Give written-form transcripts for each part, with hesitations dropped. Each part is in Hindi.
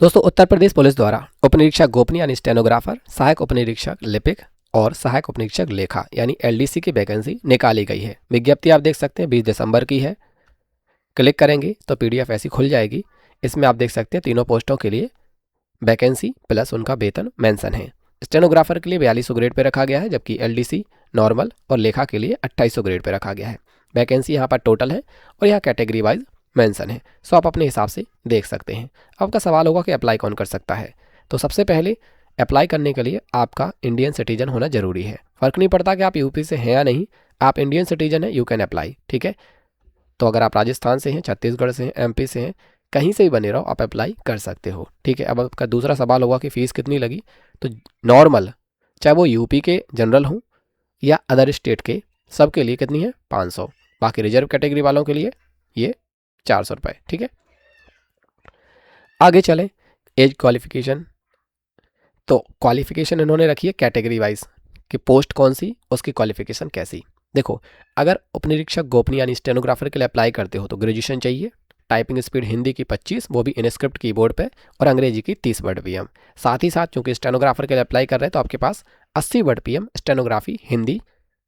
दोस्तों, उत्तर प्रदेश पुलिस द्वारा उपनिरीक्षक गोपनीय यानी स्टेनोग्राफर, सहायक उपनिरीक्षक लिपिक और सहायक उपनिरीक्षक लेखा यानी एलडीसी की वैकेंसी निकाली गई है। विज्ञप्ति आप देख सकते हैं 20 दिसंबर की है। क्लिक करेंगे तो पीडीएफ ऐसी खुल जाएगी। इसमें आप देख सकते हैं तीनों पोस्टों के लिए वैकेंसी प्लस उनका वेतन मेंशन है। स्टेनोग्राफर के लिए 4200 ग्रेड पे रखा गया है, जबकि एलडीसी नॉर्मल और लेखा के लिए 2800 ग्रेड पे रखा गया है। वैकेंसी यहाँ पर टोटल है और यहाँ कैटेगरी वाइज मेंशन है, सो आप अपने हिसाब से देख सकते हैं। आपका सवाल होगा कि अप्लाई कौन कर सकता है, तो सबसे पहले अप्लाई करने के लिए आपका इंडियन सिटीजन होना जरूरी है। फ़र्क नहीं पड़ता कि आप यूपी से हैं या नहीं, आप इंडियन सिटीजन हैं, यू कैन अप्लाई। ठीक है, तो अगर आप राजस्थान से हैं, छत्तीसगढ़ से हैं, एमपी से हैं, कहीं से ही बने रहो, आप अप्लाई कर सकते हो। ठीक है, अब आपका दूसरा सवाल होगा कि फ़ीस कितनी लगी, तो नॉर्मल चाहे वो यूपी के जनरल हों या अदर स्टेट के, सबके लिए कितनी है 500। बाकी रिजर्व कैटेगरी वालों के लिए ये 400 रुपये। ठीक है, आगे चलें। एज क्वालिफिकेशन, तो क्वालिफिकेशन इन्होंने रखी है कैटेगरी वाइज कि पोस्ट कौन सी, उसकी क्वालिफिकेशन कैसी। देखो, अगर उपनिरीक्षक गोपनीय यानी स्टेनोग्राफर के लिए अप्लाई करते हो तो ग्रेजुएशन चाहिए, टाइपिंग स्पीड हिंदी की 25, वो भी इनस्क्रिप्ट कीबोर्ड पे, और अंग्रेजी की 30 वर्ड पीएम। साथ ही साथ चूंकि स्टेनोग्राफर के लिए अप्लाई कर रहे हैं तो आपके पास 80 word PM stenography Hindi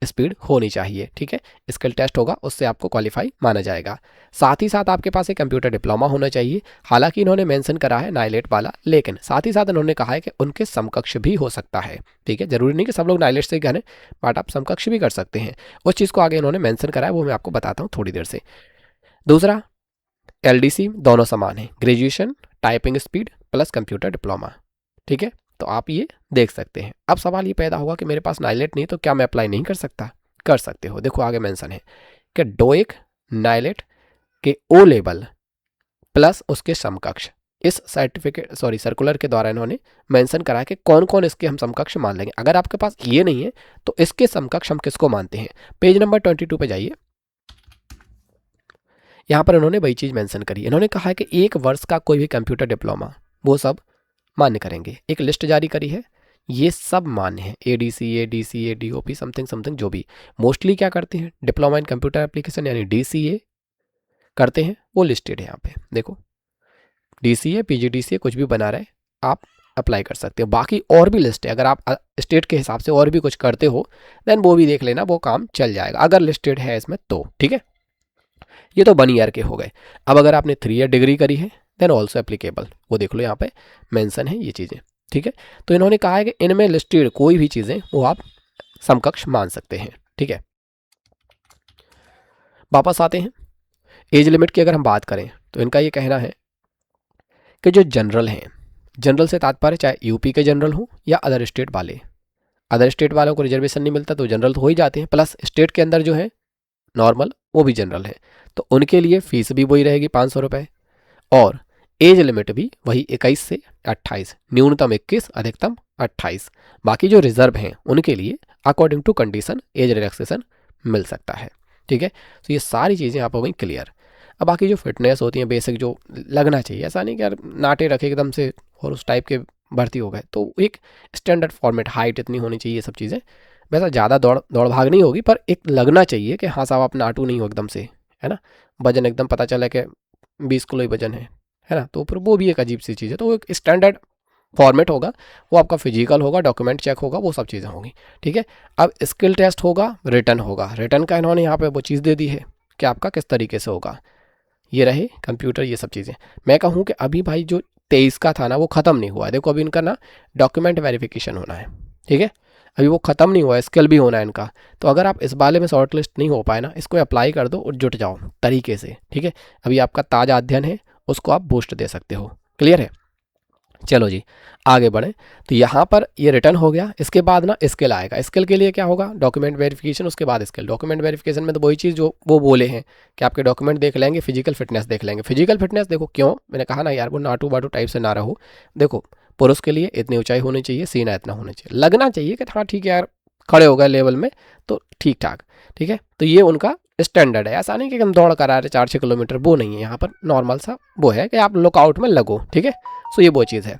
speed होनी चाहिए। ठीक है, स्किल टेस्ट होगा, उससे आपको क्वालिफाई माना जाएगा। साथ ही साथ आपके पास एक कंप्यूटर डिप्लोमा होना चाहिए। हालांकि इन्होंने मेंशन करा है नाइलेट वाला, लेकिन साथ ही साथ इन्होंने कहा है कि उनके समकक्ष भी हो सकता है। ठीक है, जरूरी नहीं कि सब लोग नाइलेट से ही करें, बट आप समकक्ष भी कर सकते हैं। उस चीज़ को आगे इन्होंने मेंशन करा है, वो मैं आपको बताता हूँ थोड़ी देर से। दूसरा, एलडीसी दोनों समान है, graduation typing speed plus computer diploma. ठीक है, तो आप ये देख सकते हैं। अब सवाल ये पैदा होगा कि मेरे पास नाइलेट नहीं तो क्या मैं अप्लाई नहीं कर सकता? कर सकते हो। देखो आगे मेंशन है कि डोइक नाइलेट के ओ लेवल प्लस उसके समकक्ष, इस सर्टिफिकेट सर्कुलर के द्वारा इन्होंने मेंशन करा है कि कौन कौन इसके हम समकक्ष मान लेंगे। अगर आपके पास ये नहीं है तो इसके समकक्ष हम किसको मानते हैं। पेज नंबर 22 पे जाइए, यहाँ पर इन्होंने वही चीज़ मेंशन करी। इन्होंने कहा है कि 1 वर्ष का कोई भी कंप्यूटर डिप्लोमा वो सब मान्य करेंगे। एक लिस्ट जारी करी है, ये सब मान्य है। ADCA, DCA, DOP, something something, जो भी मोस्टली क्या करते हैं डिप्लोमा इन कंप्यूटर एप्लीकेशन यानी डीसीए करते हैं, वो लिस्टेड है यहाँ पे। देखो, डीसीए, पीजीडीसीए कुछ भी बना रहे आप अप्लाई कर सकते हो। बाकी और भी लिस्ट है, अगर आप स्टेट के हिसाब से और भी कुछ करते हो देन वो भी देख लेना, वो काम चल जाएगा अगर लिस्टेड है इसमें तो। ठीक है, ये तो 1 ईयर के हो गए। अब अगर आपने 3 ईयर डिग्री करी है देन ऑल्सो एप्लीकेबल, वो देख लो यहाँ पे मेंशन है ये चीज़ें। ठीक है, तो इन्होंने कहा है कि इनमें लिस्टेड कोई भी चीज़ें वो आप समकक्ष मान सकते हैं। ठीक है, वापस आते हैं। एज लिमिट की अगर हम बात करें तो इनका ये कहना है कि जो जनरल हैं, जनरल से तात्पर्य चाहे यूपी के जनरल हो या अदर स्टेट वाले, अदर स्टेट वालों को रिजर्वेशन नहीं मिलता तो जनरल तो हो ही जाते हैं, प्लस स्टेट के अंदर जो है नॉर्मल वो भी जनरल है, तो उनके लिए फीस भी वही रहेगी 500 रुपये, और एज लिमिट भी वही 21 से 28, न्यूनतम 21 अधिकतम 28। बाकी जो रिजर्व हैं उनके लिए according to condition age relaxation मिल सकता है। ठीक है, तो ये सारी चीज़ें आप हो गई क्लियर। अब बाकी जो फिटनेस होती है बेसिक जो लगना चाहिए, ऐसा नहीं कि यार नाटे रखे एकदम से और उस टाइप के भर्ती हो गए, तो एक स्टैंडर्ड फॉर्मेट, हाइट इतनी होनी चाहिए, ये सब चीज़ें। वैसा ज़्यादा दौड़ भाग नहीं होगी, पर एक लगना चाहिए कि हाँ साहब आप नाटू नहीं हो एकदम से, है ना। वजन एकदम पता चला कि 20 किलो ही वजन है ना, तो फिर वो भी एक अजीब सी चीज़ है। तो एक स्टैंडर्ड फॉर्मेट होगा, वो आपका फिजिकल होगा, डॉक्यूमेंट चेक होगा, वो सब चीज़ें होंगी। ठीक है, अब स्किल टेस्ट होगा, रिटर्न होगा। रिटर्न का इन्होंने यहाँ पे वो चीज़ दे दी है कि आपका किस तरीके से होगा, ये रहे कंप्यूटर, ये सब चीज़ें। मैं कहूँ कि अभी भाई जो 23 का था ना वो ख़त्म नहीं हुआ है। देखो अभी इनका ना डॉक्यूमेंट वेरिफिकेशन होना है। ठीक है, अभी वो ख़त्म नहीं हुआ है, स्किल भी होना है इनका। तो अगर आप इस बारे में शॉर्ट लिस्ट नहीं हो पाए ना, इसको अप्लाई कर दो और जुट जाओ तरीके से। ठीक है, अभी आपका ताज़ा अध्ययन है, उसको आप बूस्ट दे सकते हो। क्लियर है, चलो जी आगे बढ़ें। तो यहाँ पर ये रिटर्न हो गया, इसके बाद ना स्किल आएगा। स्किल के लिए क्या होगा, डॉक्यूमेंट वेरिफिकेशन, उसके बाद स्किल। डॉक्यूमेंट वेरिफिकेशन में तो वही चीज़ जो वो बोले हैं कि आपके डॉक्यूमेंट देख लेंगे, फिजिकल फिटनेस देख लेंगे। फिजिकल फिटनेस देखो क्यों, मैंने कहा ना यार वो नाटू बाटू टाइप से ना रहो। देखो पुरुष के लिए इतनी ऊंचाई होनी चाहिए, सीना इतना होना चाहिए, लगना चाहिए कि हाँ ठीक है यार खड़े हो गए लेवल में तो ठीक ठाक। ठीक है, तो ये उनका स्टैंडर्ड है। ऐसा नहीं कि हम दौड़ करा रहे 4-6 किलोमीटर, वो नहीं है यहाँ पर। नॉर्मल सा वो है कि आप लुकआउट में लगो। ठीक है, सो ये वो चीज़ है।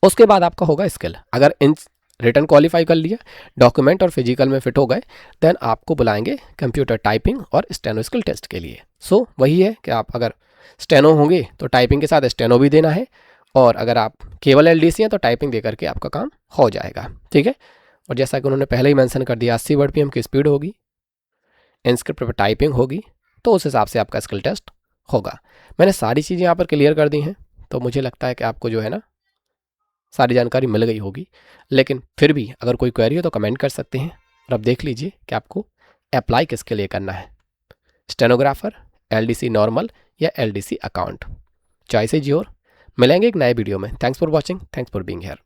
उसके बाद आपका होगा स्किल। अगर इन रिटर्न क्वालिफाई कर लिया, डॉक्यूमेंट और फिजिकल में फिट हो गए, देन आपको बुलाएंगे कंप्यूटर टाइपिंग और स्टेनो स्किल टेस्ट के लिए। सो वही है कि आप अगर स्टेनो होंगे तो टाइपिंग के साथ स्टेनो भी देना है, और अगर आप केवल एलडीसी हैं तो टाइपिंग दे करके आपका काम हो जाएगा, ठीक है। और जैसा कि उन्होंने पहले ही मेंशन कर दिया, 80 वर्ड पीएम की स्पीड होगी, इंस्क्रिप्ट पर टाइपिंग होगी, तो उस हिसाब से आपका स्किल टेस्ट होगा। मैंने सारी चीज़ें यहाँ पर क्लियर कर दी हैं, तो मुझे लगता है कि आपको जो है ना सारी जानकारी मिल गई होगी। लेकिन फिर भी अगर कोई क्वेरी हो तो कमेंट कर सकते हैं। और अब देख लीजिए कि आपको अप्लाई किसके लिए करना है, स्टेनोग्राफर, एलडीसी नॉर्मल या LDC account. Choice is your. मिलेंगे एक नए वीडियो में। Thanks for watching, thanks for being here.